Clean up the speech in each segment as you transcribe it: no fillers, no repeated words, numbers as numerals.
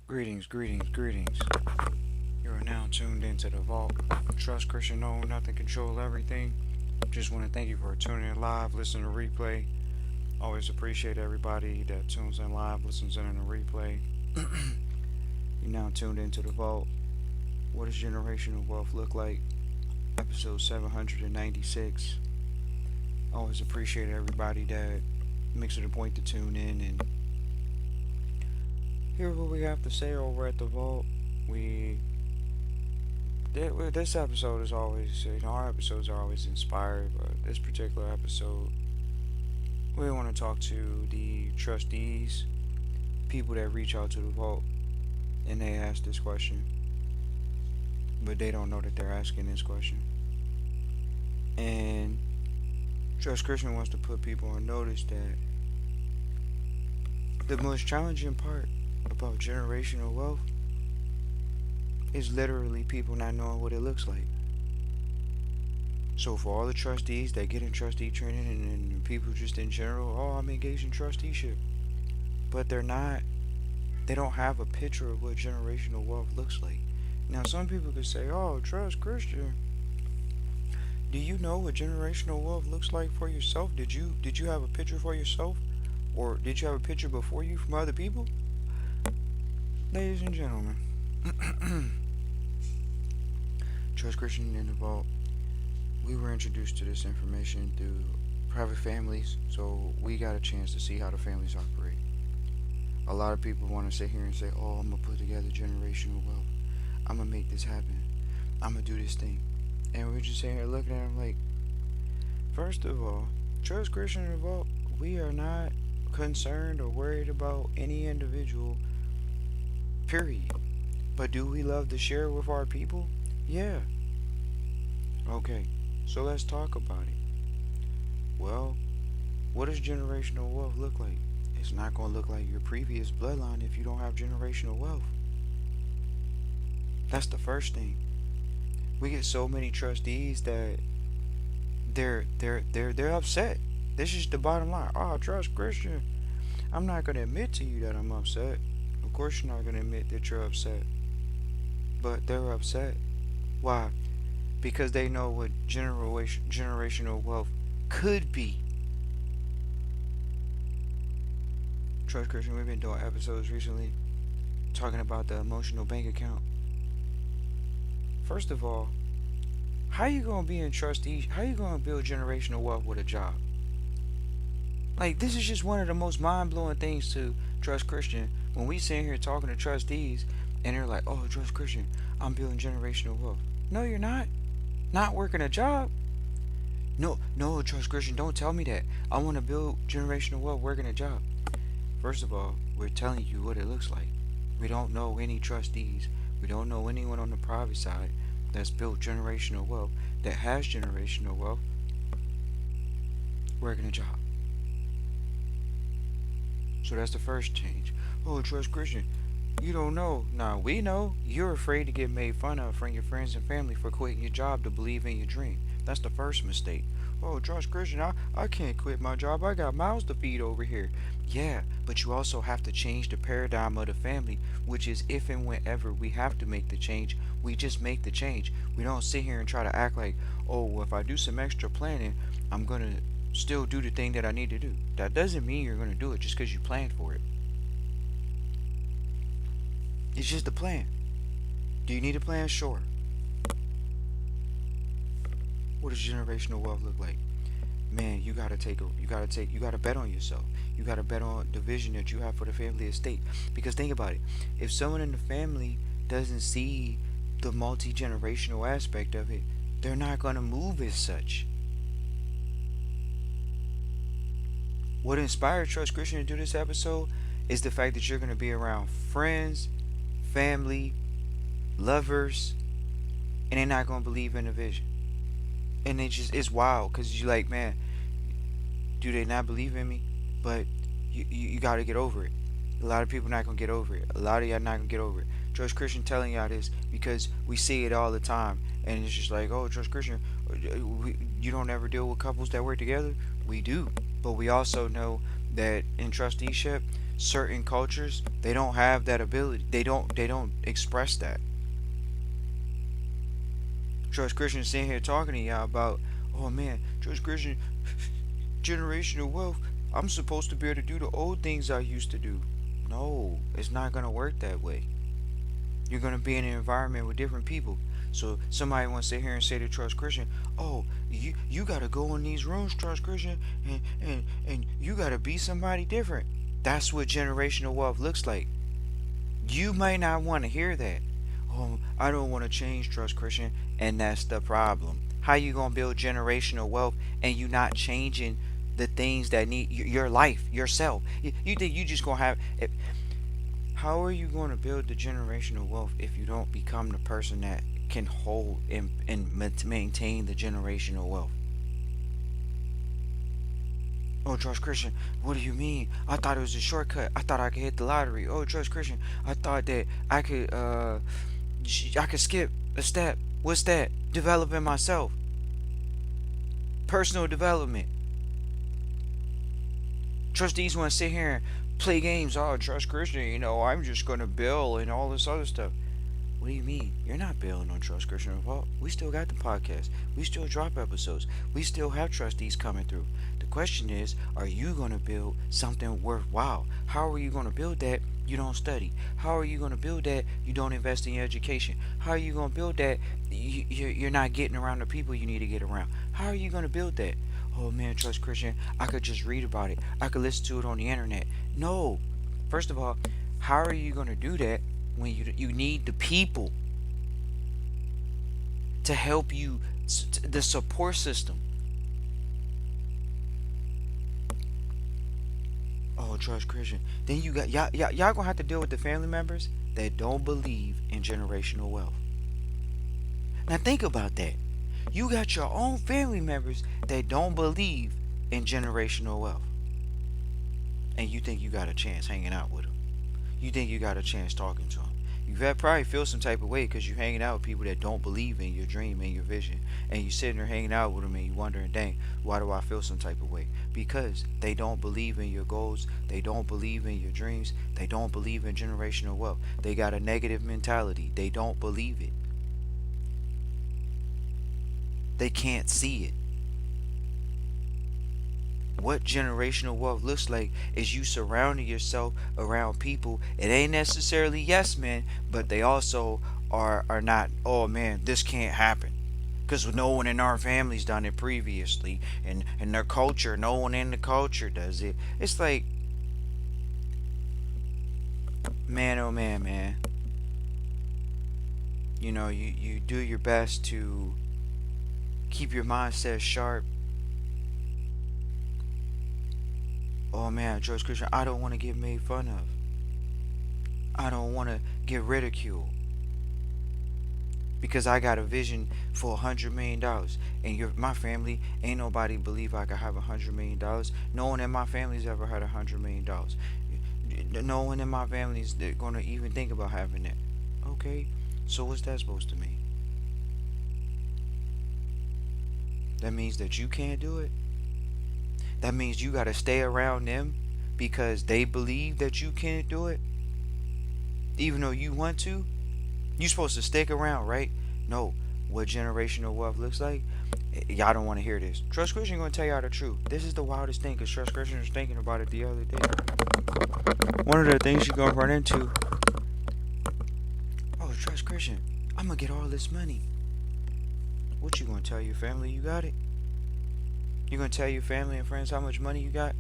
Greetings, greetings, greetings. You are now tuned into the vault. Trust Christian, know nothing, control everything. Just want to thank you for tuning in live, listening to replay. Always appreciate everybody that tunes in live, listens in the replay. You're now tuned into the vault. What does generational wealth look like? Episode 796. Always appreciate everybody that makes it a point to tune in and hear what we have to say over at the vault. We this episode is always, our episodes are always inspired, but this particular episode, we want to talk to the trustees, people that reach out to the vault, and they ask this question, but they don't know that they're asking this question. And Trust Christian wants to put people on notice that the most challenging part about generational wealth is literally people not knowing what it looks like. So for all the trustees that get in trustee training and people just in general, oh, I'm engaged in trusteeship, but they don't have a picture of what generational wealth looks like. Now some people could say, oh, Trust Christian, do you know what generational wealth looks like for yourself? Did you have a picture for yourself, or did you have a picture before you from other people? Ladies and gentlemen, Trust Christian in the vault. We were introduced to this information through private families, so we got a chance to see how the families operate. A lot of people want to sit here and say, oh, I'm going to put together generational wealth. I'm going to make this happen. I'm going to do this thing. And we're just sitting here looking at them like, first of all, Trust Christian in the vault, we are not concerned or worried about any individual, period. But do we love to share with our people? Yeah. Okay. So let's talk about it. Well, what does generational wealth look like? It's not going to look like your previous bloodline if you don't have generational wealth. That's the first thing. We get so many trustees that they're upset. This is the bottom line. Oh, Trust Christian, I'm not going to admit to you that I'm upset. Of course you're not going to admit that you're upset. But they're upset. Why? Because they know what generational wealth could be. Trust Christian, we've been doing episodes recently talking about the emotional bank account. First of all, how you gonna be in trustees? How you gonna build generational wealth with a job? Like, this is just one of the most mind-blowing things to Trust Christian when we sit here talking to trustees and they're like, oh, Trust Christian, I'm building generational wealth. No, you're not. Not working a job. No, Trust Christian, don't tell me that. I want to build generational wealth working a job. First of all, we're telling you what it looks like. We don't know any trustees. We don't know anyone on the private side that's built generational wealth, that has generational wealth, working a job. So that's the first change. Oh, Trust Christian, you don't know. Nah, we know. You're afraid to get made fun of from your friends and family for quitting your job to believe in your dream. That's the first mistake. Oh, Trust Christian, I can't quit my job. I got mouths to feed over here. Yeah, but you also have to change the paradigm of the family, which is if and whenever we have to make the change, we just make the change. We don't sit here and try to act like, oh, well, if I do some extra planning, I'm going to still do the thing that I need to do. That doesn't mean you're going to do it just because you planned for it. It's just a plan. Do you need a plan? Sure. What does generational wealth look like? Man, you gotta bet on yourself. You gotta bet on the vision that you have for the family estate. Because think about it. If someone in the family doesn't see the multi-generational aspect of it, they're not gonna move as such. What inspired Trust Christian to do this episode is the fact that you're gonna be around friends, family, lovers, and they're not gonna believe in the vision. And it's wild because you're like, man, do they not believe in me? But you got to get over it. A lot of people not gonna get over it. A lot of y'all not gonna get over it. Trust Christian telling y'all this because we see it all the time, and it's just like, oh, Trust Christian, you don't ever deal with couples that work together. We do, but we also know that in trusteeship, Certain cultures, they don't have that ability. They don't express that. Trust Christian sitting here talking to y'all about, oh man, Trust Christian, generational wealth. I'm supposed to be able to do the old things I used to do. No, it's not gonna work that way. You're gonna be in an environment with different people. So somebody wants to sit here and say to Trust Christian, oh, you gotta go in these rooms, Trust Christian, and you gotta be somebody different. That's what generational wealth looks like. You might not want to hear that. Oh, I don't want to change, Trust Christian, and that's the problem. How you gonna build generational wealth and you not changing the things that need your life, yourself? You think you just gonna have? How are you going to build the generational wealth if you don't become the person that can hold and maintain the generational wealth? Oh, Trust Christian, what do you mean? I thought it was a shortcut. I thought I could hit the lottery. Oh, Trust Christian, I thought that I could skip a step. What's that? Developing myself. Personal development. Trustees want to sit here and play games. Oh, Trust Christian, I'm just going to bill and all this other stuff. What do you mean? You're not bailing on Trust Christian Vault. We still got the podcast. We still drop episodes. We still have trustees coming through. The question is, are you going to build something worthwhile? How are you going to build that? You don't study. How are you going to build that? You don't invest in your education. How are you going to build that? You're not getting around the people you need to get around. How are you going to build that? Oh man, Trust Christian, I could just read about it. I could listen to it on the internet. No. First of all, how are you going to do that when you need the people to help you, the support system? Oh, Trust Christian, then you got y'all gonna have to deal with the family members that don't believe in generational wealth. Now think about that. You got your own family members that don't believe in generational wealth, and you think you got a chance hanging out with them. You think you got a chance talking to them. You probably feel some type of way because you're hanging out with people that don't believe in your dream and your vision, and you sitting there hanging out with them and you wondering, dang, why do I feel some type of way? Because they don't believe in your goals, they don't believe in your dreams, they don't believe in generational wealth. They got a negative mentality. They don't believe it. They can't see it. What generational wealth looks like is you surrounding yourself around people. It ain't necessarily yes men, but they also are not, oh man, this can't happen because no one in our family's done it previously, and in their culture no one in the culture does it. It's like, man, oh man, man, you do your best to keep your mindset sharp. Oh man, George Christian, I don't want to get made fun of. I don't want to get ridiculed because I got a vision for $100 million, and my family ain't nobody believe I could have $100 million. No one in my family's ever had $100 million. No one in my family's gonna even think about having that. Okay, so what's that supposed to mean? That means that you can't do it. That means you gotta stay around them because they believe that you can't do it, even though you want to. You supposed to stick around, right? No. What generational wealth looks like? Y'all don't want to hear this. Trust Christian gonna tell y'all the truth. This is the wildest thing, because Trust Christian was thinking about it the other day. One of the things you're gonna run into. Oh, Trust Christian, I'm gonna get all this money. What you gonna tell your family you got it? You gonna tell your family and friends how much money you got?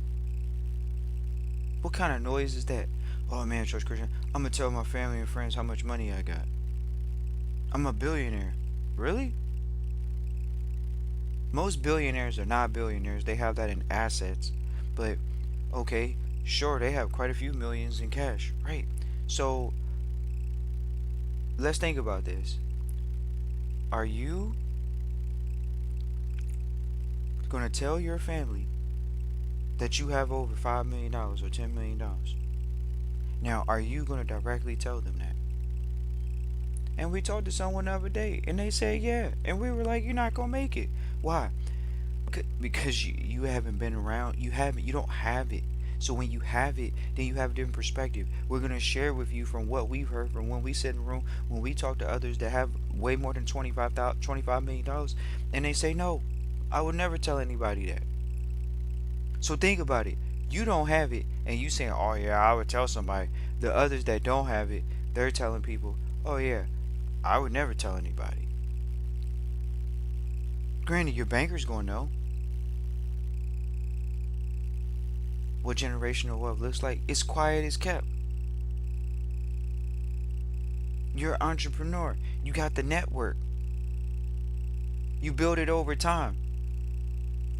What kind of noise is that? Oh man, Trust Christian, I'm gonna tell my family and friends how much money I got. I'm a billionaire. Really? Most billionaires are not billionaires. They have that in assets. But, okay, sure, they have quite a few millions in cash. Right. So, let's think about this. Are you going to tell your family that you have over $5 million or $10 million? Now, are you going to directly tell them that? And we talked to someone the other day, and they said, yeah. And we were like, you're not going to make it. Why? Because you haven't been around. You don't have it. So when you have it, then you have a different perspective. We're gonna share with you from what we've heard from when we sit in the room, when we talk to others that have way more than $25 million, and they say no, I would never tell anybody that. So think about it. You don't have it, and you saying, "Oh yeah, I would tell somebody." The others that don't have it, they're telling people, "Oh yeah, I would never tell anybody." Granted, your banker's gonna know what generational wealth looks like. It's quiet as kept. You're an entrepreneur. You got the network. You build it over time.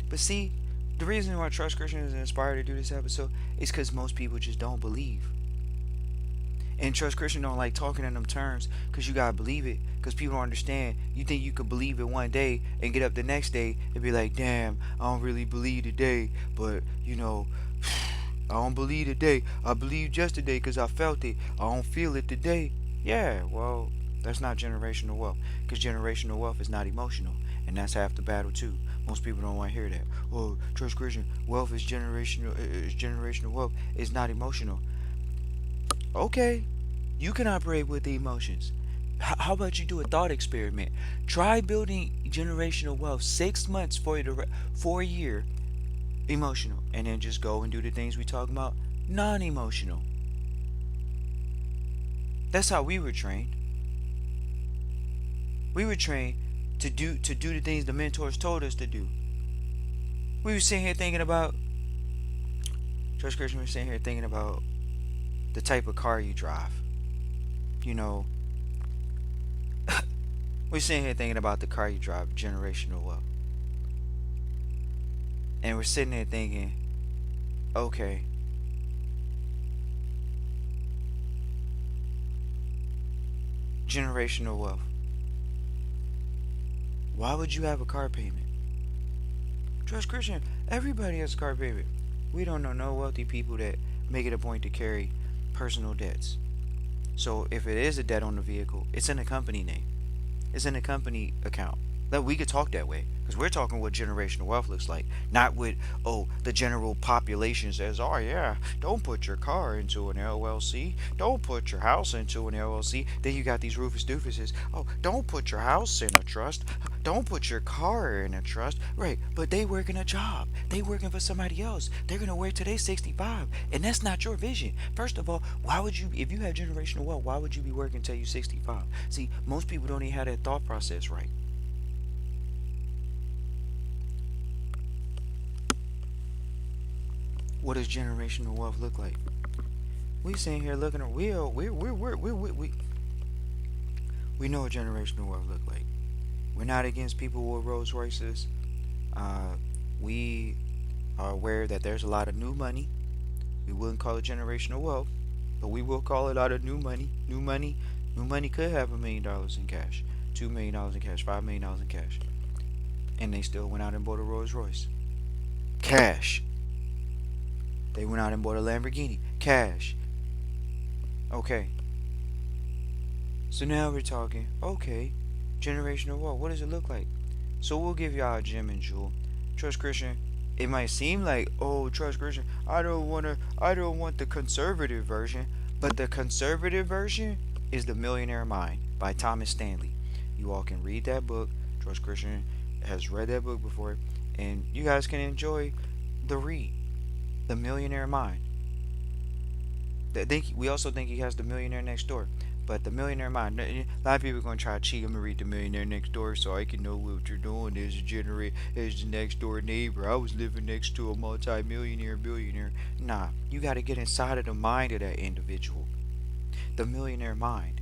But see, the reason why Trust Christian is inspired to do this episode is because most people just don't believe. And Trust Christian don't like talking in them terms because you gotta believe it. Because people don't understand. You think you could believe it one day and get up the next day and be like, damn, I don't really believe today. But, I don't believe today. I believed yesterday because I felt it. I don't feel it today. Yeah, well, that's not generational wealth. Because generational wealth is not emotional. And that's half the battle, too. Most people don't want to hear that. Oh, Trust Christian, wealth is generational wealth. It's not emotional. Okay, you can operate with the emotions. How about you do a thought experiment? Try building generational wealth 6 months for a year, emotional, and then just go and do the things we talk about, non-emotional. That's how we were trained. We were trained to do the things the mentors told us to do. We were sitting here thinking about Trust Christian. We were sitting here thinking about the type of car you drive. You know, we're sitting here thinking about the car you drive, generational wealth. And we're sitting there thinking, okay, generational wealth. Why would you have a car payment? Trust Christian, everybody has a car payment. We don't know no wealthy people that make it a point to carry personal debts. So if it is a debt on the vehicle, it's in a company name. It's in a company account. That we could talk that way because we're talking what generational wealth looks like, not what the general population says. Oh yeah, don't put your car into an LLC. Don't put your house into an LLC. Then you got these Rufus doofuses. Oh, don't put your house in a trust. Don't put your car in a trust. Right, but they working a job. They working for somebody else. They're gonna work till they 65, and that's not your vision. First of all, why would you, if you have generational wealth, why would you be working till you 65? See, most people don't even have that thought process right. What does generational wealth look like? We sitting here looking at we know what generational wealth look like. We're not against people with Rolls Royces. Uh, we are aware that there's a lot of new money. We wouldn't call it generational wealth, but we will call it a lot of new money. New money could have $1 million in cash, $2 million in cash, $5 million in cash, and they still went out and bought a Rolls Royce. Cash. They went out and bought a Lamborghini. Cash. Okay. So now we're talking, okay, generational wealth. What does it look like? So we'll give y'all a gem and jewel. Trust Christian, it might seem like, oh, Trust Christian, I don't want the conservative version. But the conservative version is The Millionaire Mind by Thomas Stanley. You all can read that book. Trust Christian has read that book before. And you guys can enjoy the read. The Millionaire Mind. We also think he has The Millionaire Next Door. But The Millionaire Mind, a lot of people are going to try to cheat him and read The Millionaire Next Door so I can know what you're doing as the next door neighbor. I was living next to a multi-millionaire billionaire. Nah, you got to get inside of the mind of that individual. The Millionaire Mind.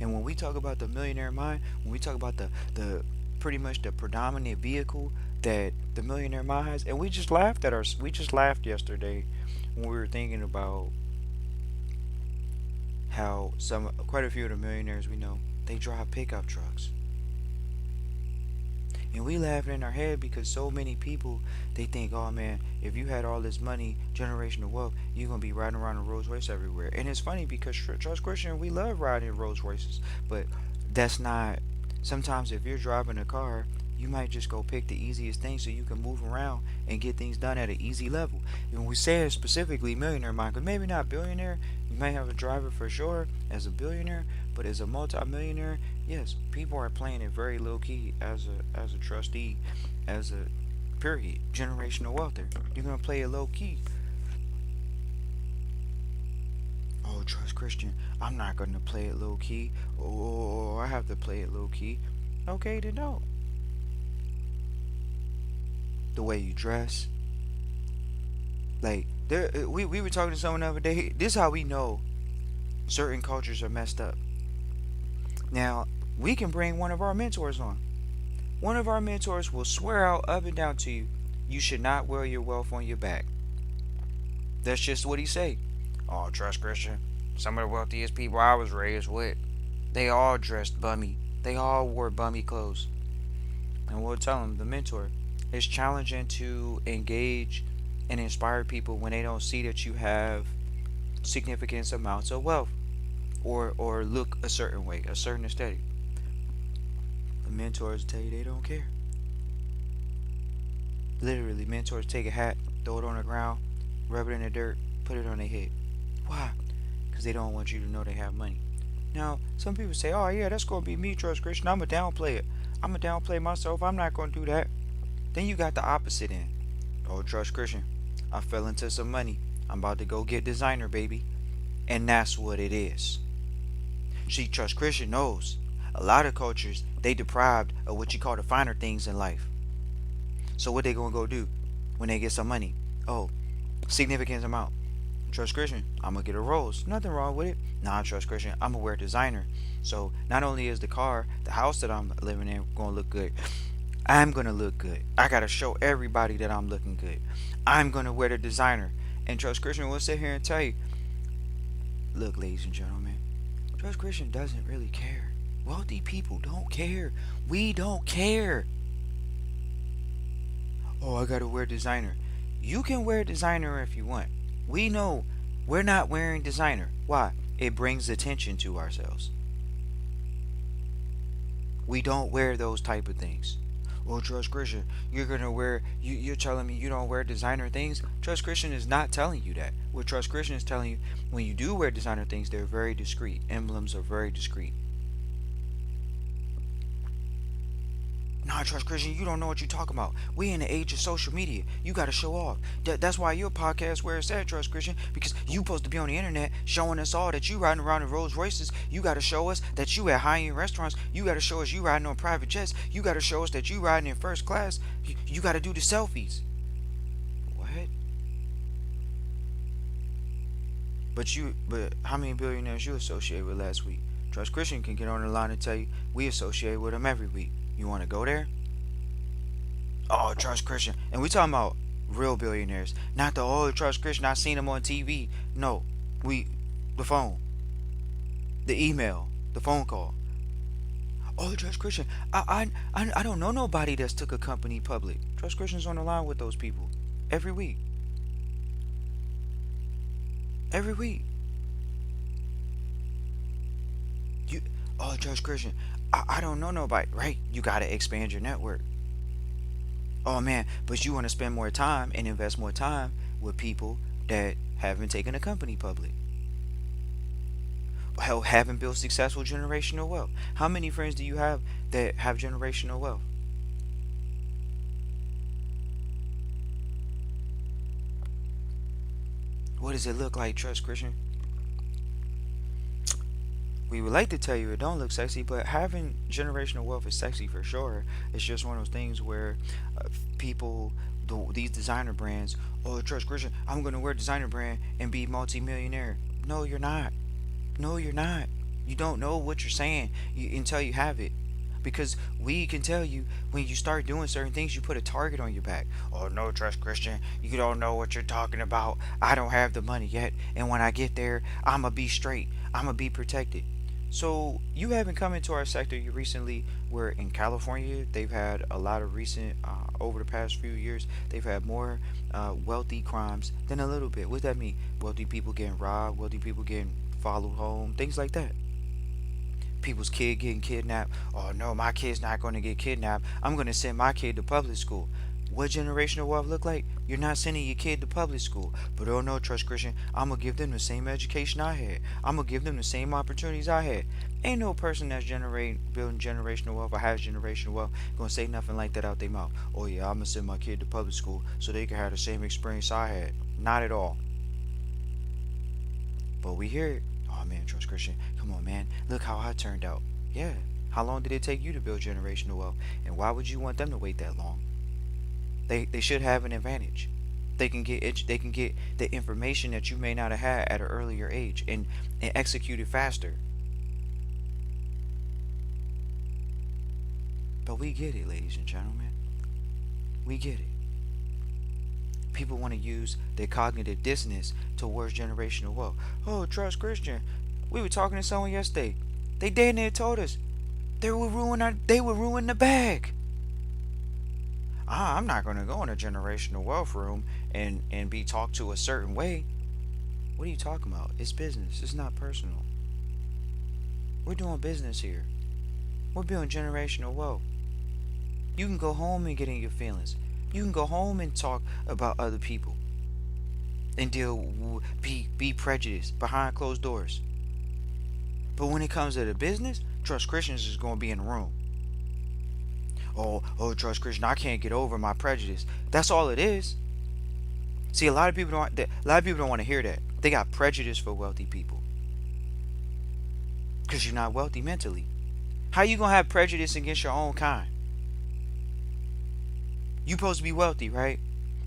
And when we talk about the Millionaire Mind, when we talk about the pretty much the predominant vehicle that the Millionaire Mind has, and we just laughed yesterday when we were thinking about how quite a few of the millionaires we know, they drive pickup trucks. And we laugh in our head because so many people, they think, oh man, if you had all this money, generational wealth, you're gonna be riding around in Rolls Royce everywhere. And it's funny because Trust Christian, we love riding in Rolls Royces, but that's not. Sometimes if you're driving a car You might just go pick the easiest thing so you can move around and get things done at an easy level. And when we say it specifically millionaire mind, because maybe not billionaire, you may have a driver for sure as a billionaire, but as a multi-millionaire, yes, people are playing it very low key as a trustee, as a period generational wealth. You're gonna play it low key. Oh, trust Christian, I'm not gonna play it low key. Oh, I have to play it low key. Okay, then no. The way you dress, like there, we were talking to someone the other day. This is how we know certain cultures are messed up. Now we can bring one of our mentors on. One of our mentors will swear out up and down to you, you should not wear your wealth on your back. That's just what he say. Oh, trust Christian. Some of the wealthiest people I was raised with, they all dressed bummy. They all wore bummy clothes. And we'll tell them, the mentor, it's challenging to engage and inspire people when they don't see that you have significant amounts of wealth or look a certain way, a certain aesthetic. The mentors tell you they don't care. Literally, mentors take a hat, throw it on the ground, rub it in the dirt, put it on their head. Why? Because they don't want you to know they have money. Now, some people say, oh yeah, that's going to be me, Trust Christian. I'm a downplay it. I'm a downplay myself. I'm not going to do that. Then you got the opposite end. Oh, Trust Christian, I fell into some money. I'm about to go get designer, baby. And that's what it is. See, Trust Christian knows a lot of cultures, they deprived of what you call the finer things in life. So what they gonna go do when they get some money? Oh, significant amount. Trust Christian, I'm gonna get a Rolls. Nothing wrong with it. Nah, Trust Christian, I'm gonna wear designer. So not only is the car, the house that I'm living in gonna look good, I'm gonna look good. I gotta show everybody that I'm looking good. I'm gonna wear the designer. And Trust Christian will sit here and tell you, look, ladies and gentlemen, Trust Christian doesn't really care. Wealthy people don't care. We don't care. Oh, I gotta wear designer. You can wear designer if you want. We know we're not wearing designer. Why? It brings attention to ourselves. We don't wear those type of things. Well, Trust Christian, you're gonna wear. You're telling me you don't wear designer things. Trust Christian is not telling you that. What Trust Christian is telling you, when you do wear designer things, they're very discreet. Emblems are very discreet. Nah, Trust Christian, you don't know what you're talking about. We in the age of social media. You gotta show off. That's why your podcast where it's at, Trust Christian, because you supposed to be on the internet showing us all that you riding around in Rolls Royces. You gotta show us that you at high-end restaurants. You gotta show us you riding on private jets. You gotta show us that you riding in first class. You gotta do the selfies. What? But how many billionaires you associate with last week? Trust Christian can get on the line and tell you we associate with them every week. You want to go there? Oh, Trust Christian. And we talking about real billionaires. Not the old Trust Christian. I seen him on TV. No. We, the phone, the email, the phone call. Oh, Trust Christian. I don't know nobody that's took a company public. Trust Christian's on the line with those people. Every week. Every week. You, oh, Trust Christian. I don't know nobody. Right? You got to expand your network. Oh man, but you want to spend more time and invest more time with people that haven't taken a company public. Hell, haven't built successful generational wealth. How many friends do you have that have generational wealth? What does it look like, Trust Christian? We would like to tell you it don't look sexy, but having generational wealth is sexy for sure. It's just one of those things where people, these designer brands, oh, Trust Christian, I'm going to wear designer brand and be multi-millionaire. No, you're not. No, you're not. You don't know what you're saying until you have it. Because we can tell you when you start doing certain things, you put a target on your back. Oh, no, Trust Christian, you don't know what you're talking about. I don't have the money yet. And when I get there, I'm going to be straight. I'm going to be protected. So you haven't come into our sector you recently where in California they've had a lot of recent over the past few years they've had more wealthy crimes than a little bit. What does that mean? Wealthy people getting robbed, wealthy people getting followed home, things like that. people's kid getting kidnapped. Oh no, my kid's not going to get kidnapped. I'm going to send my kid to public school. What generational wealth look like? You're not sending your kid to public school. But oh no, Trust Christian, I'm going to give them the same education I had. I'm going to give them the same opportunities I had. Ain't no person that's building generational wealth or has generational wealth going to say nothing like that out their mouth. Oh yeah, I'm going to send my kid to public school so they can have the same experience I had. Not at all. But we hear it. Oh man, Trust Christian, come on man, look how I turned out. Yeah. How long did it take you to build generational wealth? And why would you want them to wait that long? They should have an advantage. They can get the information that you may not have had at an earlier age and execute it faster. But we get it, ladies and gentlemen. We get it. People want to use their cognitive dissonance towards generational wealth. Oh, Trust Christian, we were talking to someone yesterday. They damn near told us they would ruin the bag. I'm not gonna go in a generational wealth room and be talked to a certain way. What are you talking about? It's business. It's not personal. We're doing business here. We're building generational wealth. You can go home and get in your feelings. You can go home and talk about other people and be prejudiced behind closed doors. But when it comes to the business, Trust Christians is gonna be in the room. Oh, Trust Christian, I can't get over my prejudice. That's all it is. See, a lot of people don't want to hear that. They got prejudice for wealthy people because you're not wealthy mentally. How you gonna have prejudice against your own kind? You supposed to be wealthy, right?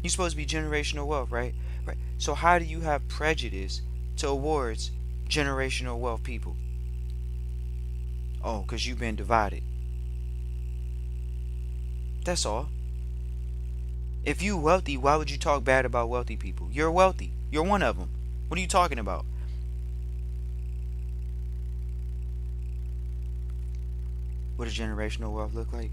You supposed to be generational wealth, right? Right. So how do you have prejudice towards generational wealth people? Oh, because you've been divided. That's all. If you wealthy, why would you talk bad about wealthy people? You're wealthy. You're one of them. What are you talking about? What does generational wealth look like?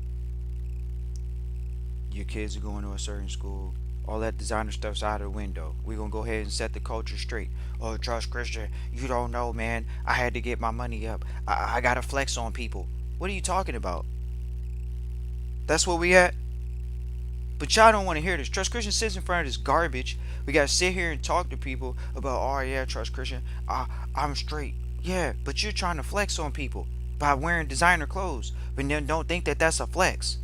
Your kids are going to a certain school. All that designer stuff's out of the window. We're going to go ahead and set the culture straight. Oh, Trust Christian, you don't know, man. I had to get my money up. I got to flex on people. What are you talking about? That's what we at? But y'all don't want to hear this. Trust Christian sits in front of this garbage. We got to sit here and talk to people about, oh, yeah, Trust Christian, I'm straight. Yeah, but you're trying to flex on people by wearing designer clothes. But then don't think that that's a flex.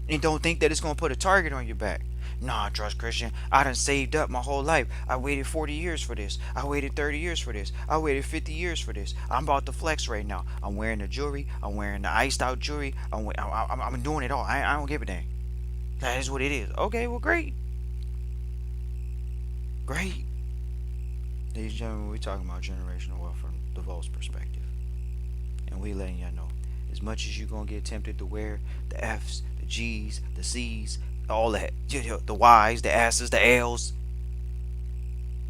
And don't think that it's going to put a target on your back. Nah, Trust Christian, I done saved up my whole life. I waited 40 years for this. I waited 30 years for this. I waited 50 years for this. I'm about to flex right now. I'm wearing the jewelry. I'm wearing the iced out jewelry. I'm doing it all. I don't give a dang. That is what it is. Okay, well, great. Great. Ladies and gentlemen, we're talking about generational wealth from the Volt's perspective. And we letting y'all know, as much as you're going to get tempted to wear the F's, the G's, the C's, all that, the Y's, the S's, the L's,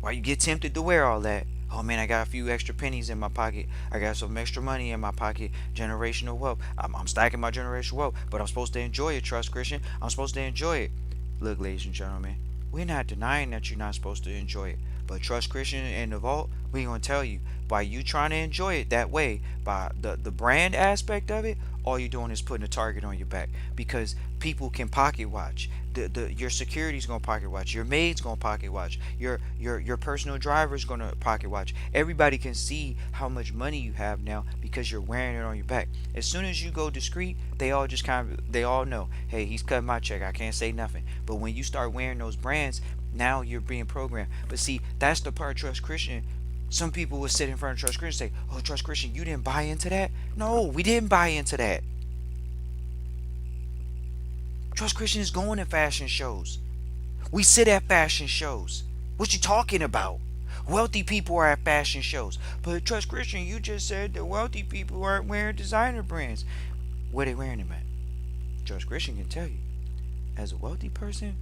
why you get tempted to wear all that? Oh man, I got a few extra pennies in my pocket. I got some extra money in my pocket. Generational wealth. I'm stacking my generational wealth, but I'm supposed to enjoy it, Trust Christian. I'm supposed to enjoy it. Look, ladies and gentlemen, we're not denying that you're not supposed to enjoy it. But Trust Christian and the Vault, we're going to tell you, by you trying to enjoy it that way, by the brand aspect of it, all you're doing is putting a target on your back. Because people can pocket watch. Your security's gonna pocket watch. Your maid's gonna pocket watch. Your personal driver's gonna pocket watch. Everybody can see how much money you have now because you're wearing it on your back. As soon as you go discreet, they all know, hey, he's cutting my check. I can't say nothing. But when you start wearing those brands, now you're being programmed. But see, that's the part Trust Christian. Some people would sit in front of Trust Christian and say, oh, Trust Christian, you didn't buy into that? No, we didn't buy into that. Trust Christian is going to fashion shows. We sit at fashion shows. What you talking about? Wealthy people are at fashion shows. But Trust Christian, you just said that wealthy people aren't wearing designer brands. Where they wearing them at? Trust Christian can tell you. As a wealthy person,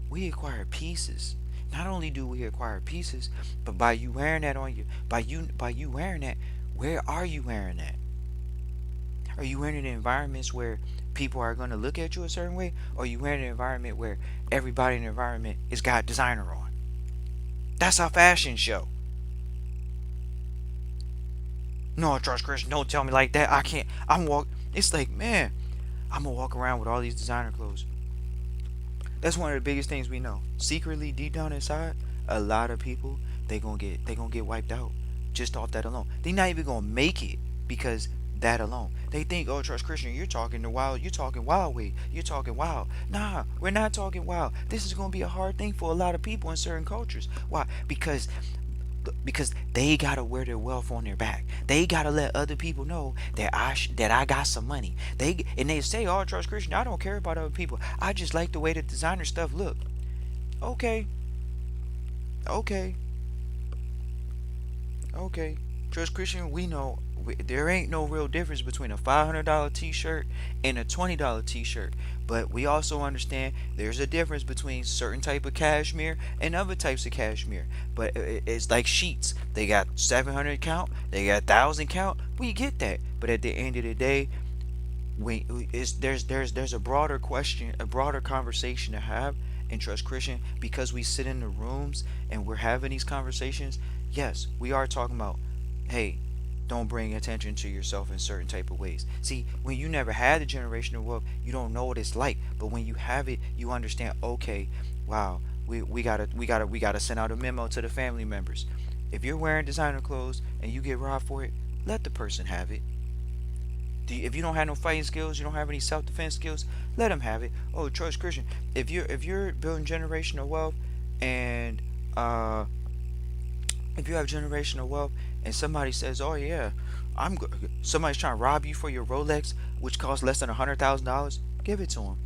we acquire pieces. Not only do we acquire pieces, but by you wearing that on you, by you wearing that, where are you wearing that? Are you wearing it in environments where people are going to look at you a certain way? Or are you wearing an environment where everybody in the environment is got designer on? That's our fashion show. No, trust Christian, don't tell me like that. I can't. It's like, man, I'm gonna walk around with all these designer clothes. That's one of the biggest things we know. Secretly, deep down inside, a lot of people they gonna get wiped out just off that alone. They not even gonna make it because that alone. They think, oh, trust Christian, you're talking wild way, you're talking wild. Nah, we're not talking wild. This is gonna be a hard thing for a lot of people in certain cultures. Why? Because they gotta wear their wealth on their back. They gotta let other people know that I got some money. They say, "Oh, trust Christian. I don't care about other people. I just like the way the designer stuff look." Okay, okay, okay. Trust Christian. We know there ain't no real difference between a $500 T-shirt and a $20 T-shirt. But we also understand there's a difference between certain type of cashmere and other types of cashmere. But it's like sheets. They got 700 count. They got 1,000 count. We get that. But at the end of the day, there's a broader question, a broader conversation to have in Trust Christian because we sit in the rooms and we're having these conversations. Yes, we are talking about, hey, don't bring attention to yourself in certain type of ways. See, when you never had the generational wealth, you don't know what it's like. But when you have it, you understand. Okay, wow, we gotta send out a memo to the family members. If you're wearing designer clothes and you get robbed for it, let the person have it. If you don't have no fighting skills, you don't have any self-defense skills, let them have it. Oh, trust Christian. If you're building generational wealth, and if you have generational wealth, and somebody says, "Oh yeah, somebody's trying to rob you for your Rolex, which costs less than $100,000," give it to them.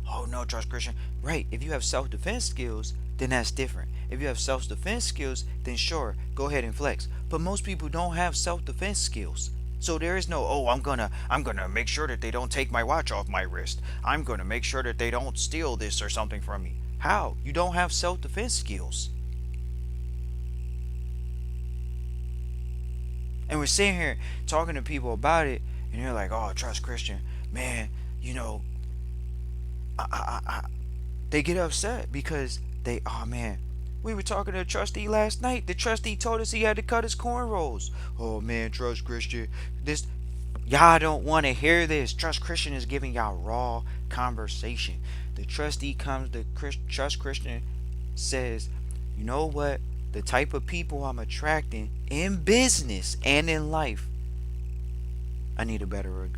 Oh no, trust Christian. Right. If you have self-defense skills, then that's different. If you have self-defense skills, then sure, go ahead and flex. But most people don't have self-defense skills. So there is no, oh, I'm gonna make sure that they don't take my watch off my wrist. I'm gonna make sure that they don't steal this or something from me. How? You don't have self-defense skills. And we're sitting here talking to people about it, and they're like, "Oh, trust Christian, man. You know, I they get upset because oh man, we were talking to the trustee last night. The trustee told us he had to cut his cornrows. Oh man, trust Christian, this y'all don't want to hear this. Trust Christian is giving y'all raw conversation. The trustee comes to trust Christian, says, you know what, the type of people I'm attracting in business and in life, I need a better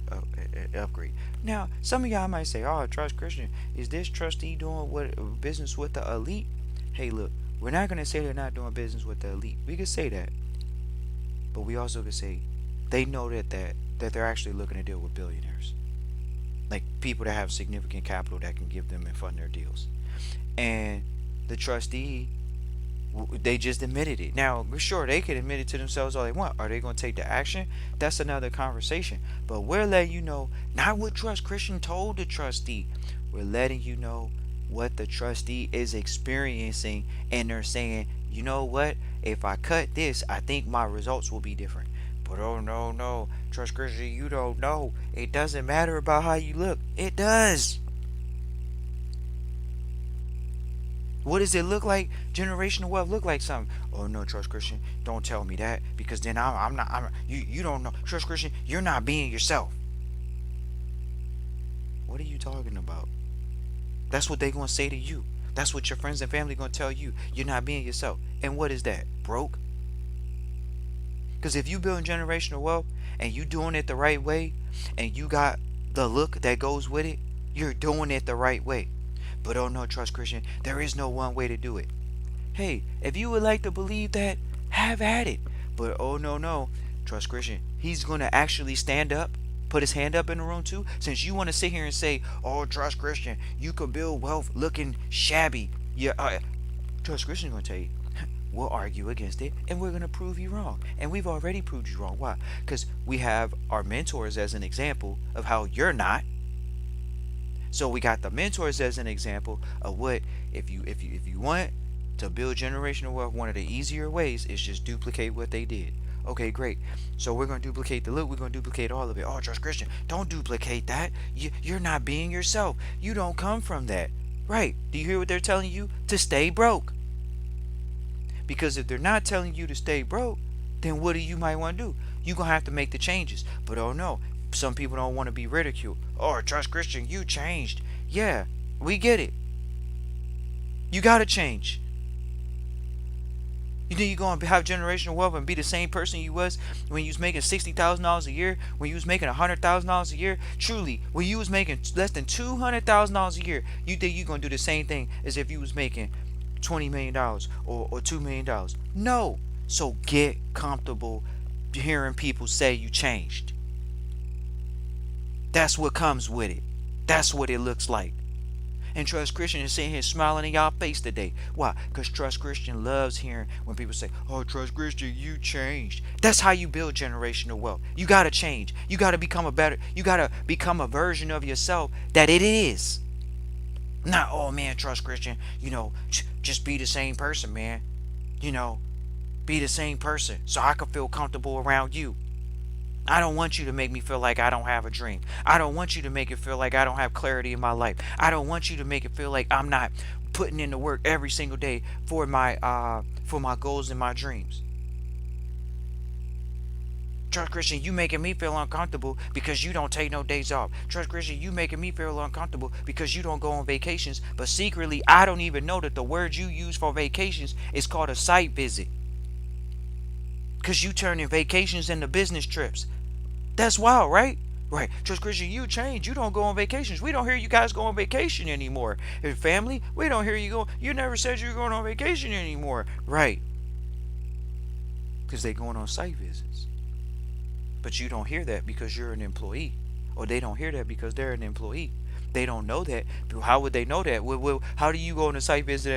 upgrade. Now, some of y'all might say, "Oh, trust Christian, is this trustee doing what business with the elite?" Hey, look, we're not gonna say they're not doing business with the elite. We could say that, but we also could say they know that they're actually looking to deal with billionaires, like people that have significant capital that can give them and fund their deals. And the trustee, they just admitted it. Now, sure, they could admit it to themselves all they want. Are they going to take the action? That's another conversation. But we're letting you know not what Trust Christian told the trustee. We're letting you know what the trustee is experiencing, and they're saying, you know what? If I cut this, I think my results will be different. But oh no, no, Trust Christian, you don't know. It doesn't matter about how you look. It does. What does it look like? Generational wealth look like something. Oh no, trust Christian, don't tell me that because then I'm not. You don't know. Trust Christian, you're not being yourself. What are you talking about? That's what they gonna say to you. That's what your friends and family gonna tell you. You're not being yourself. And what is that? Broke? Because if you building generational wealth and you doing it the right way, and you got the look that goes with it, you're doing it the right way. But oh no, trust Christian, there is no one way to do it. Hey, if you would like to believe that, have at it. But oh no, no, trust Christian, he's gonna actually stand up, put his hand up in the room too. Since you want to sit here and say, oh, trust Christian, you can build wealth looking shabby. Yeah, trust Christian's gonna tell you, we'll argue against it and we're gonna prove you wrong. And we've already proved you wrong. Why? Because we have our mentors as an example of how you're not. So we got the mentors as an example of what if you want to build generational wealth, one of the easier ways is just duplicate what they did. Okay, great. So we're going to duplicate the look. We're going to duplicate all of it. Oh, trust Christian, don't duplicate that. You're not being yourself. You don't come from that. Right. Do you hear what they're telling you? To stay broke. Because if they're not telling you to stay broke, then what do you might want to do? You're going to have to make the changes. But oh no, some people don't want to be ridiculed. Oh, Trust Christian, you changed. Yeah, we get it. You got to change. You think you're going to have generational wealth and be the same person you was when you was making $60,000 a year, when you was making $100,000 a year? Truly, when you was making less than $200,000 a year, you think you're going to do the same thing as if you was making $20 million or $2 million? No. So get comfortable hearing people say you changed. That's what comes with it. That's what it looks like. And Trust Christian is sitting here smiling in y'all face today. Why? Because Trust Christian loves hearing when people say, oh, Trust Christian, you changed. That's how you build generational wealth. You got to change. You got to become you got to become a version of yourself that it is. Not, oh man, Trust Christian, just be the same person, man. You know, be the same person so I can feel comfortable around you. I don't want you to make me feel like I don't have a dream. I don't want you to make it feel like I don't have clarity in my life. I don't want you to make it feel like I'm not putting in the work every single day for my goals and my dreams. Trust Christian, you making me feel uncomfortable because you don't take no days off. Trust Christian, you making me feel uncomfortable because you don't go on vacations. But secretly, I don't even know that the word you use for vacations is called a site visit. Because you turning vacations into business trips. That's wild, right? Right. Trust Christian, you change. You don't go on vacations. We don't hear you guys go on vacation anymore. Your family, we don't hear you go. You never said you were going on vacation anymore. Right. Because they going on site visits. But you don't hear that because you're an employee. Or they don't hear that because they're an employee. They don't know that. But how would they know that? How do you go on a site visit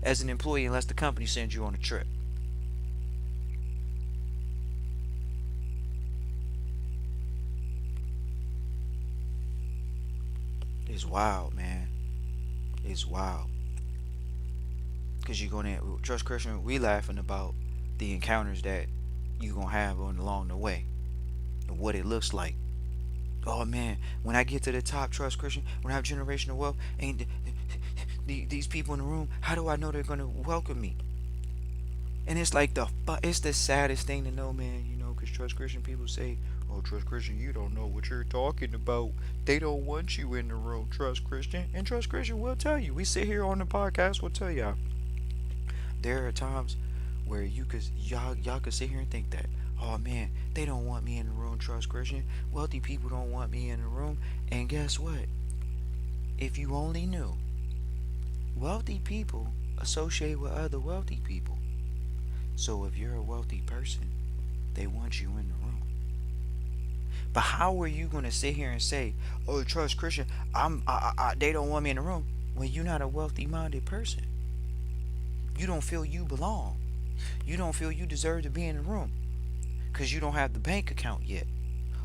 as an employee unless the company sends you on a trip? It's wild, man. It's wild. Because you're going to, Trust Christian, we laughing about the encounters that you're going to have along the way. And what it looks like. Oh man, when I get to the top, Trust Christian, when I have generational wealth, and these people in the room, how do I know they're going to welcome me? And it's like it's the saddest thing to know, man, because Trust Christian people say, oh, Trust Christian, you don't know what you're talking about. They don't want you in the room, Trust Christian. And Trust Christian will tell you. We sit here on the podcast, we'll tell y'all. There are times where y'all could sit here and think that, oh man, they don't want me in the room, Trust Christian. Wealthy people don't want me in the room. And guess what? If you only knew, wealthy people associate with other wealthy people. So if you're a wealthy person, they want you in the room. But how are you going to sit here and say, "Oh, Trust Christian, they don't want me in the room," when you're not a wealthy-minded person? You don't feel you belong. You don't feel you deserve to be in the room because you don't have the bank account yet,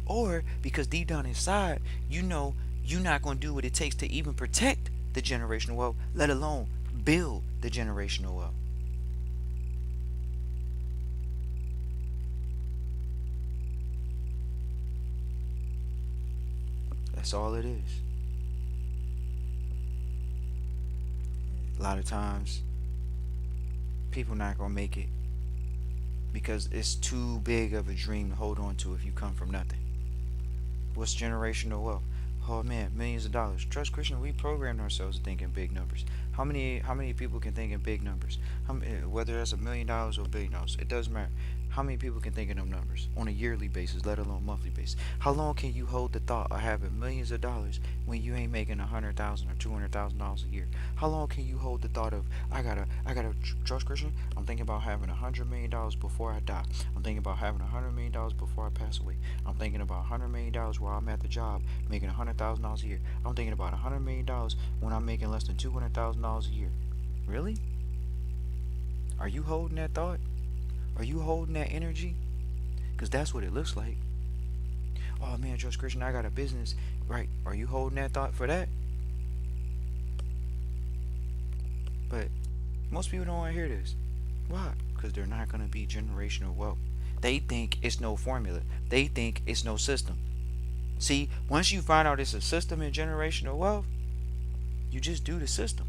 or because deep down inside, you know you're not going to do what it takes to even protect the generational wealth, let alone build the generational wealth. That's all it is. A lot of times, people not gonna make it because it's too big of a dream to hold on to if you come from nothing. What's generational wealth? Oh man, millions of dollars. Trust Christian, we programmed ourselves to think in big numbers. How many people can think in big numbers? Whether that's $1 million or $1 billion, it doesn't matter. How many people can think in them numbers on a yearly basis, let alone monthly basis? How long can you hold the thought of having millions of dollars when you ain't making $100,000 or $200,000 a year? How long can you hold the thought of I gotta trust Christian? I'm thinking about having $100 million before I die. I'm thinking about having $100 million before I pass away. I'm thinking about $100 million while I'm at the job making $100,000 a year. I'm thinking about $100 million when I'm making less than $200,000 a year. Really? Are you holding that thought? Are you holding that energy? Because that's what it looks like. Oh man, Trust Christian, I got a business. Right. Are you holding that thought for that? But most people don't want to hear this. Why? Because they're not going to be generational wealth. They think it's no formula. They think it's no system. See, once you find out it's a system in generational wealth, you just do the system.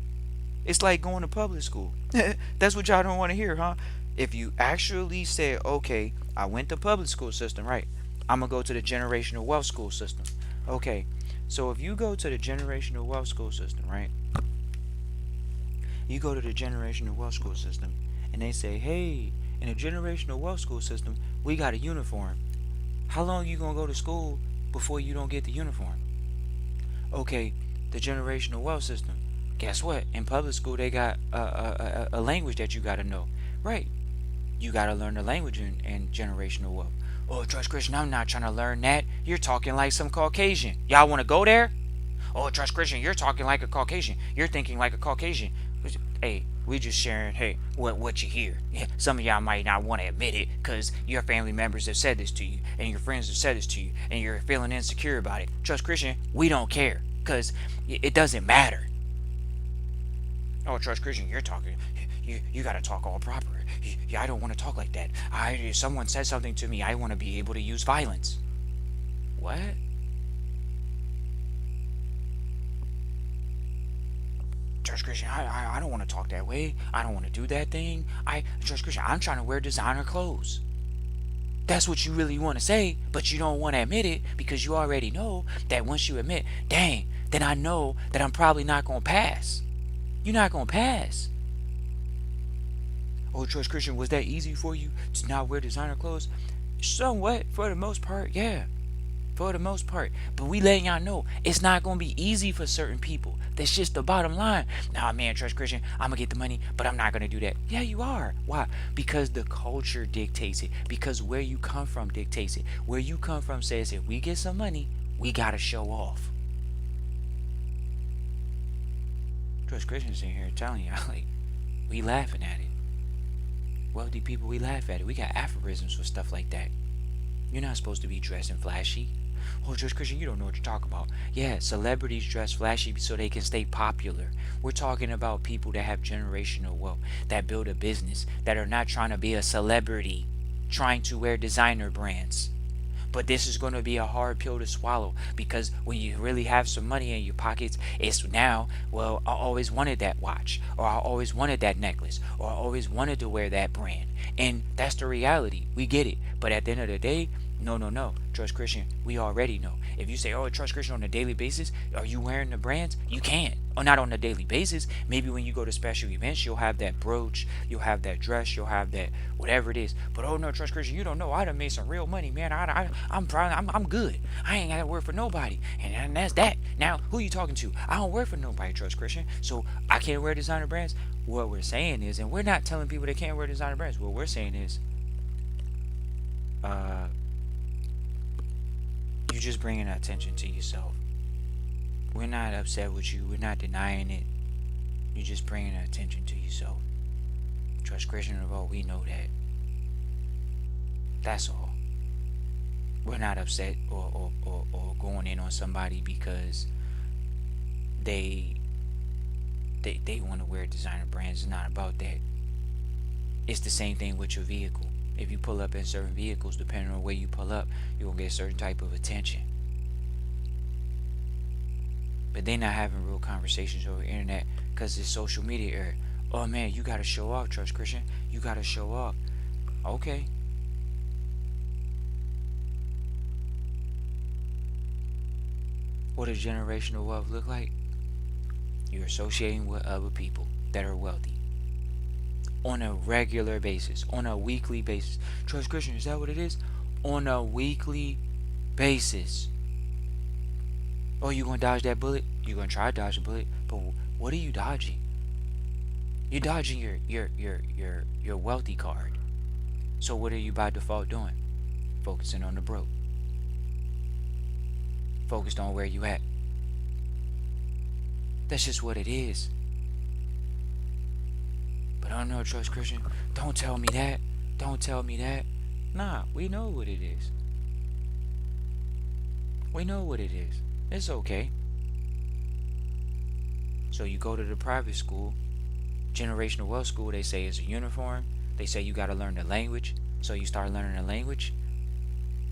It's like going to public school. That's what y'all don't want to hear, huh? If you actually say, okay, I went to public school system, right? I'm gonna go to the generational wealth school system. Okay, so if you go to the generational wealth school system, right? You go to the generational wealth school system, and they say, hey, in the generational wealth school system, we got a uniform. How long you gonna go to school before you don't get the uniform? Okay, the generational wealth system. Guess what? In public school, they got a language that you gotta know. Right. You gotta learn the language in generational wealth. Oh, Trust Christian, I'm not trying to learn that. You're talking like some Caucasian. Y'all wanna go there? Oh, Trust Christian, you're talking like a Caucasian. You're thinking like a Caucasian. Hey, we just sharing, hey, what you hear. Yeah, some of y'all might not want to admit it because your family members have said this to you and your friends have said this to you and you're feeling insecure about it. Trust Christian, we don't care because it doesn't matter. Oh, Trust Christian, you're talking. You got to talk all proper. I don't want to talk like that. If someone says something to me, I want to be able to use violence. What? Trust Christian, I don't want to talk that way. I don't want to do that thing. Trust Christian, I'm trying to wear designer clothes. That's what you really want to say, but you don't want to admit it because you already know that once you admit, dang, then I know that I'm probably not going to pass. You're not going to pass. Oh, Trust Christian, was that easy for you to not wear designer clothes? Somewhat, for the most part, yeah. For the most part. But we letting y'all know it's not going to be easy for certain people. That's just the bottom line. Nah, man, Trust Christian, I'm going to get the money, but I'm not going to do that. Yeah, you are. Why? Because the culture dictates it. Because where you come from dictates it. Where you come from says if we get some money, we got to show off. Trust Christian's in here telling y'all, like, we laughing at it. Wealthy people, we laugh at it. We got aphorisms for stuff like that. You're not supposed to be dressing flashy. Oh, Trust Christian, you don't know what you're talking about. Yeah, celebrities dress flashy so they can stay popular. We're talking about people that have generational wealth, that build a business, that are not trying to be a celebrity, trying to wear designer brands. But this is going to be a hard pill to swallow because when you really have some money in your pockets, it's now, well, I always wanted that watch, or I always wanted that necklace, or I always wanted to wear that brand. And that's the reality. We get it. But at the end of the day, no. Trust Christian, we already know. If you say, oh, Trust Christian on a daily basis, are you wearing the brands? You can't. Or not on a daily basis. Maybe when you go to special events, you'll have that brooch, you'll have that dress, you'll have that whatever it is. But oh no, Trust Christian, you don't know. I done made some real money, man. I'm good. I ain't got to work for nobody. And that's that. Now, who you talking to? I don't work for nobody, Trust Christian. So I can't wear designer brands. What we're saying is, and we're not telling people they can't wear designer brands. What we're saying is, you're just bringing attention to yourself. We're not upset with you. We're not denying it. You're just bringing attention to yourself. Trust Christian of all, we know that. That's all. We're not upset or going in on somebody because they want to wear designer brands. It's not about that. It's the same thing with your vehicle. If you pull up in certain vehicles, depending on where you pull up, you're going to get a certain type of attention. But they're not having real conversations over the internet because it's social media era. Oh man, you got to show off, Trust Christian. You got to show off. Okay. What does generational wealth look like? You're associating with other people that are wealthy on a regular basis, on a weekly basis. Trust Christian, is that what it is? On a weekly basis. Oh, you gonna dodge that bullet? You're gonna try to dodge the bullet, but what are you dodging? You're dodging your wealthy card. So what are you by default doing? Focusing on the broke. Focused on where you at. That's just what it is. But I don't know, Trust Christian. Don't tell me that. Don't tell me that. Nah, we know what it is. We know what it is. It's okay. So you go to the private school, generational wealth school, they say it's a uniform. They say you got to learn the language. So you start learning the language,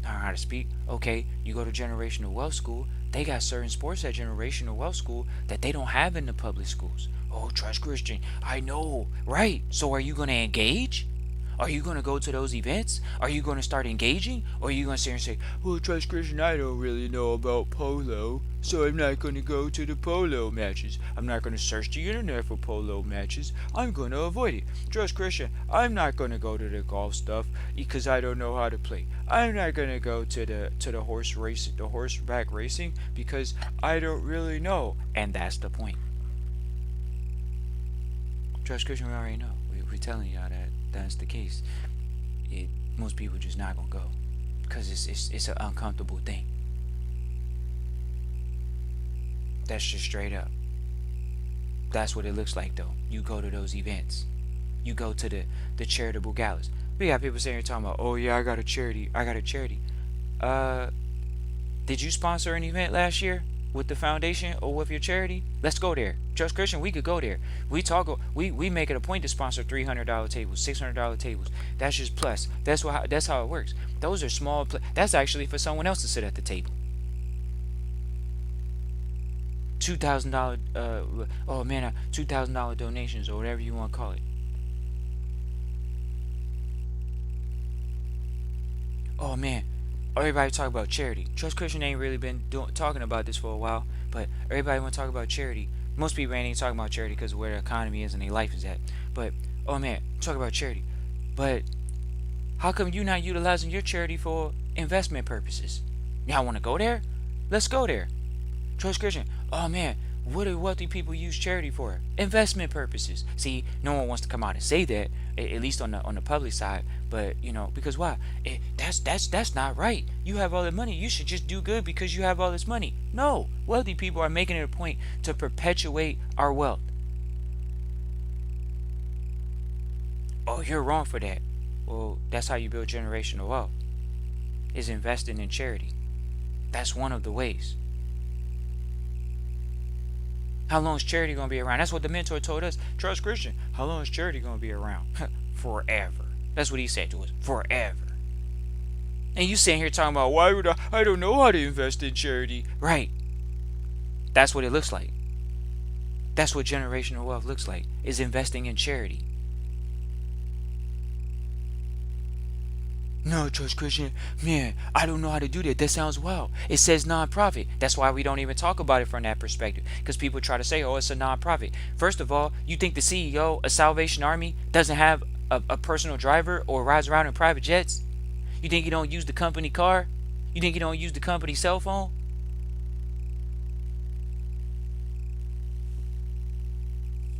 learn how to speak. Okay, you go to generational wealth school. They got certain sports at generational wealth school that they don't have in the public schools. Oh, Trust Christian, I know. Right. So are you going to engage? Are you going to go to those events? Are you going to start engaging? Or are you going to sit here and say, well, Trust Christian, I don't really know about polo, so I'm not going to go to the polo matches. I'm not going to search the internet for polo matches. I'm going to avoid it. Trust Christian, I'm not going to go to the golf stuff because I don't know how to play. I'm not going to go to the horse race, the horseback racing because I don't really know. And that's the point. Trust Christian, we already know. We're telling y'all that that's the case. It Most people just not gonna go because it's an uncomfortable thing. That's just straight up. That's what it looks like though. You go to those events. You go to the charitable galas. We got people sitting here talking about, oh yeah, I got a charity. I got a charity. Uh, did you sponsor an event last year with the foundation or with your charity? Let's go there. Trust Christian, we could go there. We talk. We make it a point to sponsor $300 tables, $600 tables. That's just plus. That's how it works. Those are small. That's actually for someone else to sit at the table. $2,000. Oh man, $2,000 donations or whatever you want to call it. Oh man, everybody talk about charity. Trust Christian ain't really been talking about this for a while, but everybody want to talk about charity. Most people ain't even talking about charity because of where the economy is and their life is at. But oh man, talk about charity. But how come you not utilizing your charity for investment purposes? Y'all want to go there? Let's go there. Trust Christian. Oh man, what do wealthy people use charity for? Investment purposes. See, no one wants to come out and say that, at least on the public side. But because why? That's not right. You have all the money. You should just do good because you have all this money. No, wealthy people are making it a point to perpetuate our wealth. Oh, you're wrong for that. Well, that's how you build generational wealth. Is investing in charity. That's one of the ways. How long is charity going to be around? That's what the mentor told us. Trust Christian. How long is charity going to be around? Forever. That's what he said to us. Forever. And you sitting here talking about, why would I don't know how to invest in charity. Right. That's what it looks like. That's what generational wealth looks like. Is investing in charity. No, Trust Christian, man, I don't know how to do that. That sounds wild. It says nonprofit. That's why we don't even talk about it from that perspective. Because people try to say, oh, it's a nonprofit. First of all, you think the CEO of Salvation Army doesn't have a personal driver or rides around in private jets? You think he don't use the company car? You think he don't use the company cell phone?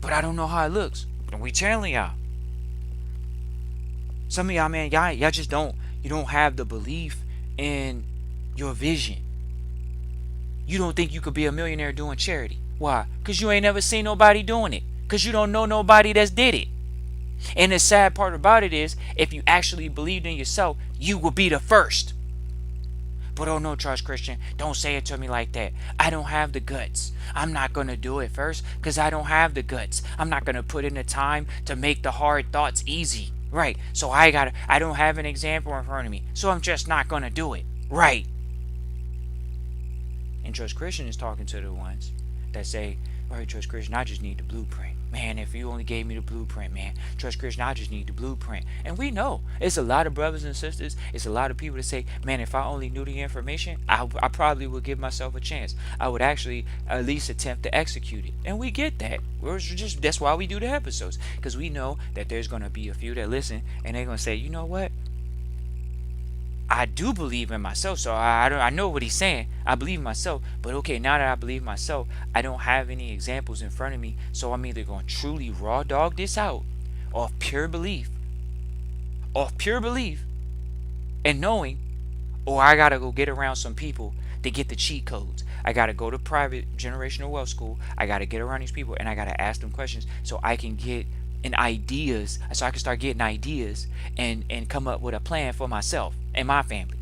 But I don't know how it looks. And we telling y'all. Some of y'all, man, y'all just you don't have the belief in your vision. You don't think you could be a millionaire doing charity. Why? Because you ain't never seen nobody doing it. Because you don't know nobody that's did it. And the sad part about it is, if you actually believed in yourself, you will be the first. But oh no, Trust Christian, don't say it to me like that. I don't have the guts. I'm not going to do it first because I don't have the guts. I'm not going to put in the time to make the hard thoughts easy. Right. So I don't have an example in front of me. So I'm just not going to do it. Right. And Trust Christian is talking to the ones that say, all right, Trust Christian, I just need the blueprint. Man, if you only gave me the blueprint, man. Trust Christian, I just need the blueprint. And we know it's a lot of brothers and sisters. It's a lot of people that say, man, if I only knew the information, I probably would give myself a chance. I would actually at least attempt to execute it. And we get that. That's why we do the episodes. Because we know that there's going to be a few that listen and they're going to say, you know what? I do believe in myself, so I know what he's saying. I believe in myself, but okay, now that I believe myself, I don't have any examples in front of me, so I'm either going to truly raw dog this out off pure belief, and knowing, or I gotta go get around some people to get the cheat codes. I gotta go to private generational wealth school. I gotta get around these people and I gotta ask them questions so I can get so I can start getting ideas and come up with a plan for myself and my family.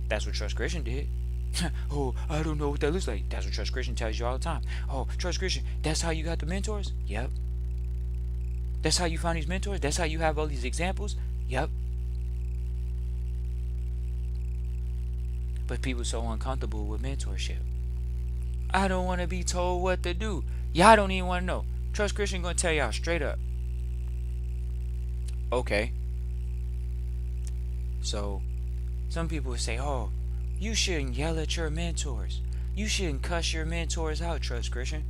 That's what Trust Christian did. Oh, I don't know what that looks like. That's what Trust Christian tells you all the time. Oh, Trust Christian, that's how you got the mentors? Yep. That's how you found these mentors? That's how you have all these examples? Yep. But people are so uncomfortable with mentorship. I don't want to be told what to do. Y'all don't even want to know. Trust Christian gonna tell y'all straight up. Okay, so some people would say, "Oh, you shouldn't yell at your mentors. You shouldn't cuss your mentors out, Trust Christian."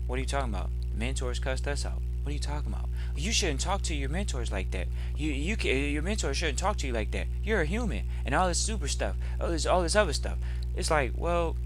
What are you talking about? Mentors cussed us out. What are you talking about? You shouldn't talk to your mentors like that. Your mentor shouldn't talk to you like that. You're a human, and all this super stuff, all this other stuff. It's like, well,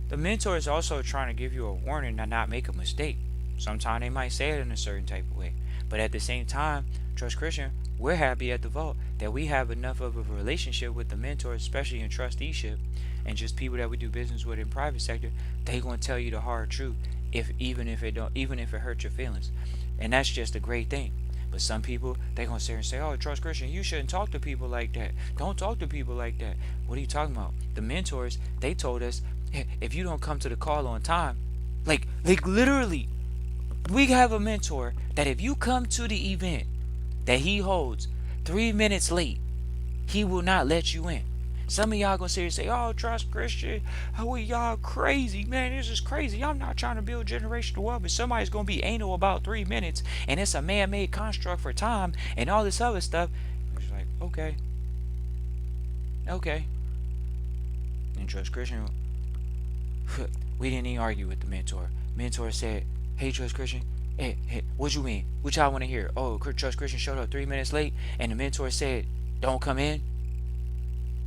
the mentor is also trying to give you a warning to not make a mistake. Sometimes they might say it in a certain type of way, but at the same time, Trust Christian, we're happy at the vault that we have enough of a relationship with the mentor, especially in trusteeship, and just people that we do business with in private sector. They gonna tell you the hard truth, if even if it hurts your feelings, and that's just a great thing. But some people they gonna sit here and say, "Oh, Trust Christian, you shouldn't talk to people like that. Don't talk to people like that." What are you talking about? The mentors they told us, if you don't come to the call on time, like literally, we have a mentor that if you come to the event that he holds 3 minutes late, he will not let you in. Some of y'all gonna sit here and say, "Oh, Trust Christian, how are y'all crazy, man? This is crazy. I'm not trying to build generational wealth, but somebody's gonna be anal about 3 minutes, and it's a man-made construct for time and all this other stuff." It's like, okay, okay. And Trust Christian, we didn't even argue with the mentor. Mentor said, "Hey, Trust Christian, hey, what you mean? What y'all want to hear? Oh, Trust Christian showed up 3 minutes late, and the mentor said, don't come in.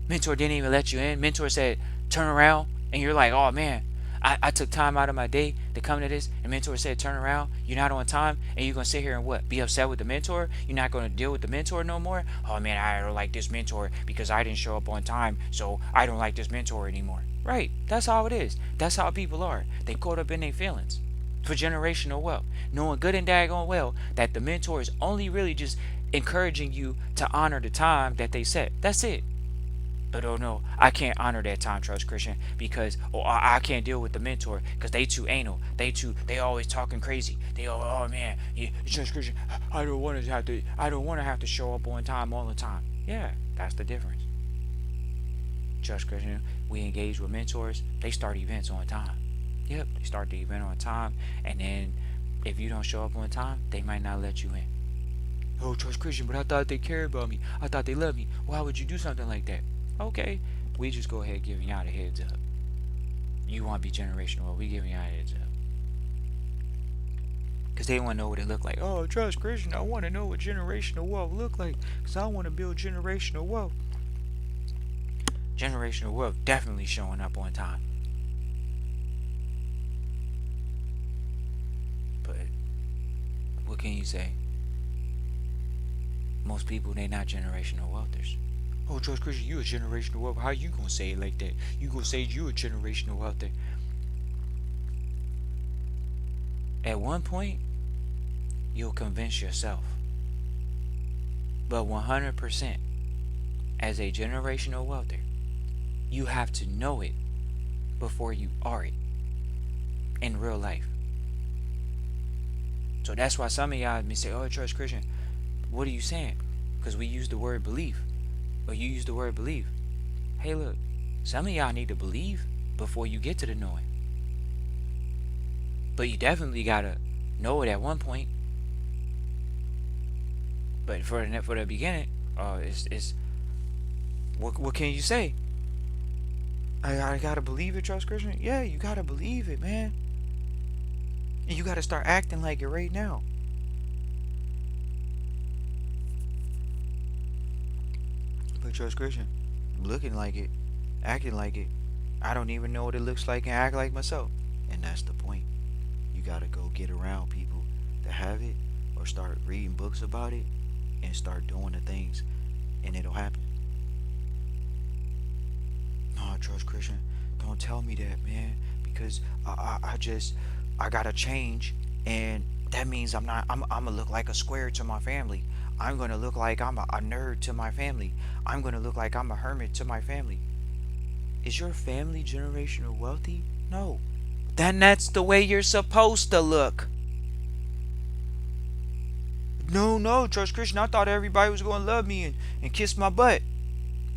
Mentor didn't even let you in. Mentor said, turn around, and you're like, oh man, I took time out of my day to come to this, and mentor said, turn around, you're not on time, and you're gonna sit here and what? Be upset with the mentor? You're not gonna deal with the mentor no more? Oh man, I don't like this mentor because I didn't show up on time, so I don't like this mentor anymore. Right, that's how it is. That's how people are. They caught up in their feelings for generational wealth, knowing good and daggone well that the mentor is only really just encouraging you to honor the time that they set. That's it. But oh no, I can't honor that time, Trust Christian, because I can't deal with the mentor because they too anal. They always talking crazy. Oh man, Trust Christian, I don't want to have to show up on time all the time. Yeah, that's the difference. Trust Christian, we engage with mentors. They start events on time. Yep, they start the event on time, and then if you don't show up on time, they might not let you in. Oh, Trust Christian, but I thought they cared about me. I thought they loved me. Why would you do something like that? Okay, we just go ahead giving y'all the heads up. You want to be generational? Well, we giving y'all a heads up. Because they want to know what it look like. Oh, Trust Christian, I want to know what generational wealth look like. Because I want to build generational wealth. Generational wealth definitely showing up on time. But what can you say? Most people, they not generational wealthers. Oh, Trust Christian, you a generational wealther. How you gonna say it like that? You gonna say you a generational wealther? At one point, you'll convince yourself. But 100%, as a generational wealther, you have to know it before you are it in real life. So that's why some of y'all may say, oh, Trust Christian, what are you saying? Because we use the word belief. Or you use the word believe. Hey, look, some of y'all need to believe before you get to the knowing. But you definitely gotta know it at one point. But for the beginning, it's what can you say? I gotta believe it, Trust Christian. Yeah, you gotta believe it, man. And you gotta start acting like it right now. But Trust Christian, looking like it, acting like it. I don't even know what it looks like and act like myself. And that's the point. You gotta go get around people that have it, or start reading books about it, and start doing the things, and it'll happen. No, Trust Christian, don't tell me that, man, because I gotta change, and that means I'm gonna look like a square to my family. I'm gonna look like I'm a nerd to my family. I'm gonna look like I'm a hermit to my family. Is your family generational wealthy? No. Then that's the way you're supposed to look. No, no, Trust Christian, I thought everybody was gonna love me and kiss my butt.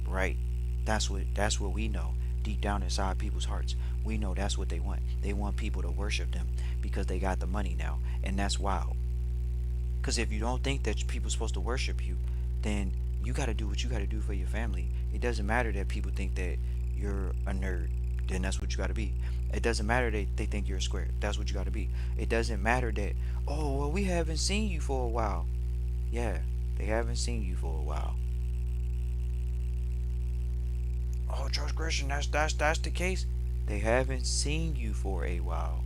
Right. That's what we know. Deep down inside people's hearts. We know that's what they want. They want people to worship them because they got the money now. And that's wild. Because if you don't think that people are supposed to worship you, then you got to do what you got to do for your family. It doesn't matter that people think that you're a nerd. Then that's what you got to be. It doesn't matter that they think you're a square. That's what you got to be. It doesn't matter that, oh, well, we haven't seen you for a while. Yeah, they haven't seen you for a while. Oh, George Christian, that's the case. They haven't seen you for a while.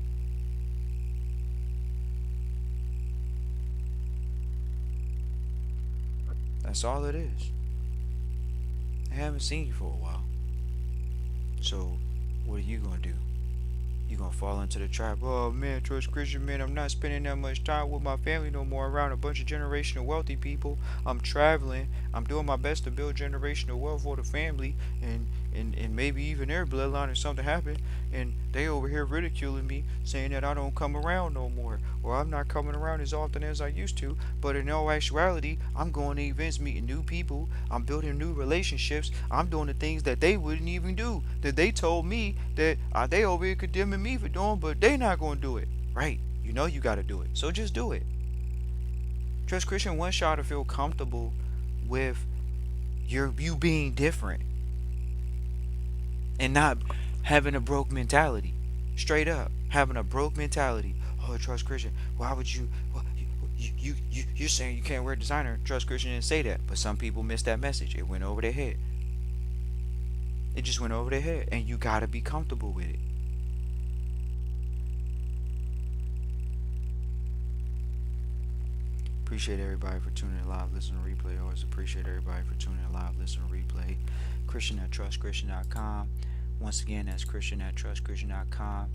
That's all it is. They haven't seen you for a while. So, what are you gonna do? You gonna fall into the trap? Oh man, Trust Christian man, I'm not spending that much time with my family no more around a bunch of generational wealthy people. I'm traveling. I'm doing my best to build generational wealth for the family, and maybe even their bloodline if something happened, and they over here ridiculing me, saying that I don't come around no more, or I'm not coming around as often as I used to. But in all actuality, I'm going to events, meeting new people. I'm building new relationships. I'm doing the things that they wouldn't even do. That they told me that they over here condemning me for doing, but they not going to do it. Right? You know you got to do it. So just do it. Trust Christian wants y'all to feel comfortable with you being different and not having a broke mentality. Straight up, having a broke mentality. Oh, Trust Christian, why would you? Well, you're saying you can't wear designer. Trust Christian didn't say that, but some people missed that message. It went over their head. It just went over their head, and you gotta be comfortable with it. Appreciate everybody for tuning in live, listen to replay. Always appreciate everybody for tuning in live, listen to replay. Christian at trustchristian.com. Once again, that's Christian at trustchristian.com.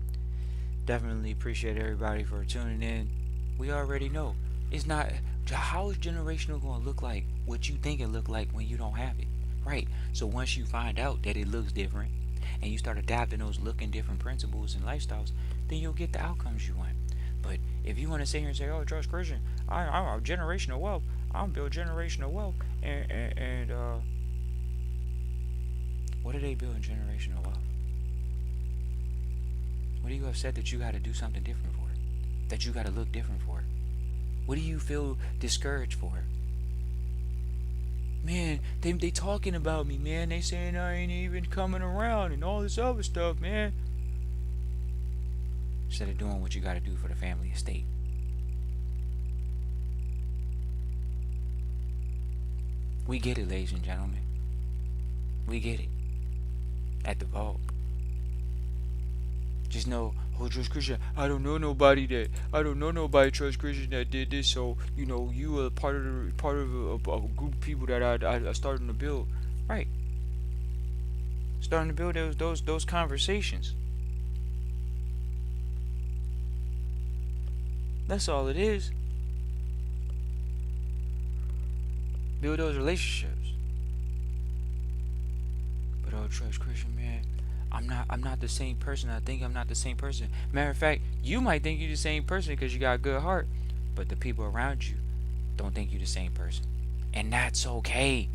Definitely appreciate everybody for tuning in. We already know it's not. How is generational going to look like what you think it look like when you don't have it, right? So once you find out that it looks different, and you start adapting those looking different principles and lifestyles, then you'll get the outcomes you want. But if you want to sit here and say, "Oh, Trust Christian, I'm generational wealth. I'm build generational wealth," and what are they building generational wealth? What do you upset that you got to do something different for it? That you got to look different for it? What do you feel discouraged for? Man, they talking about me, man. They saying I ain't even coming around and all this other stuff, man. Instead of doing what you got to do for the family estate. We get it, ladies and gentlemen. We get it. At the vault. Just know, oh, Trust Christian, I don't know nobody, Trust Christian, that did this. So you are part of a group of people that I starting to build, right? Starting to build those conversations. That's all it is. Build those relationships. But oh, Trust Christian, man, I'm not the same person. I think I'm not the same person. Matter of fact, you might think you're the same person because you got a good heart, but the people around you don't think you're the same person, and that's okay.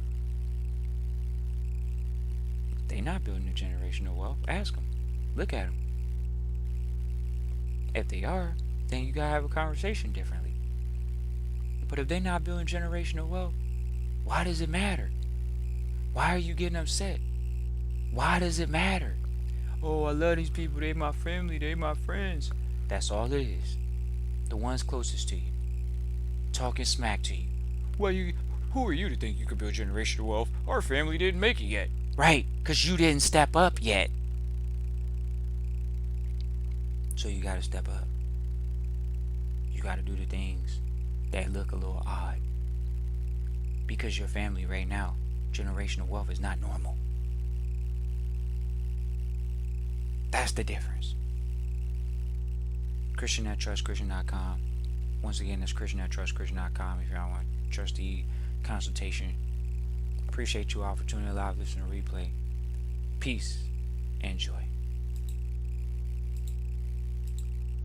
They not building a generational wealth. Ask them. Look at them. If they are, then you gotta have a conversation differently. But if they not building generational wealth, why does it matter? Why are you getting upset? Why does it matter? Oh, I love these people. They my family. They my friends. That's all it is. The ones closest to you. Talking smack to you. Well, who are you to think you could build generational wealth? Our family didn't make it yet. Right, because you didn't step up yet. So you got to step up. You got to do the things that look a little odd. Because your family right now, generational wealth is not normal. That's the difference. Christian at trustchristian.com. Once again, that's Christian at trustchristian.com if y'all want trustee consultation. Appreciate you all for tuning in live, listening to replay. Peace and joy.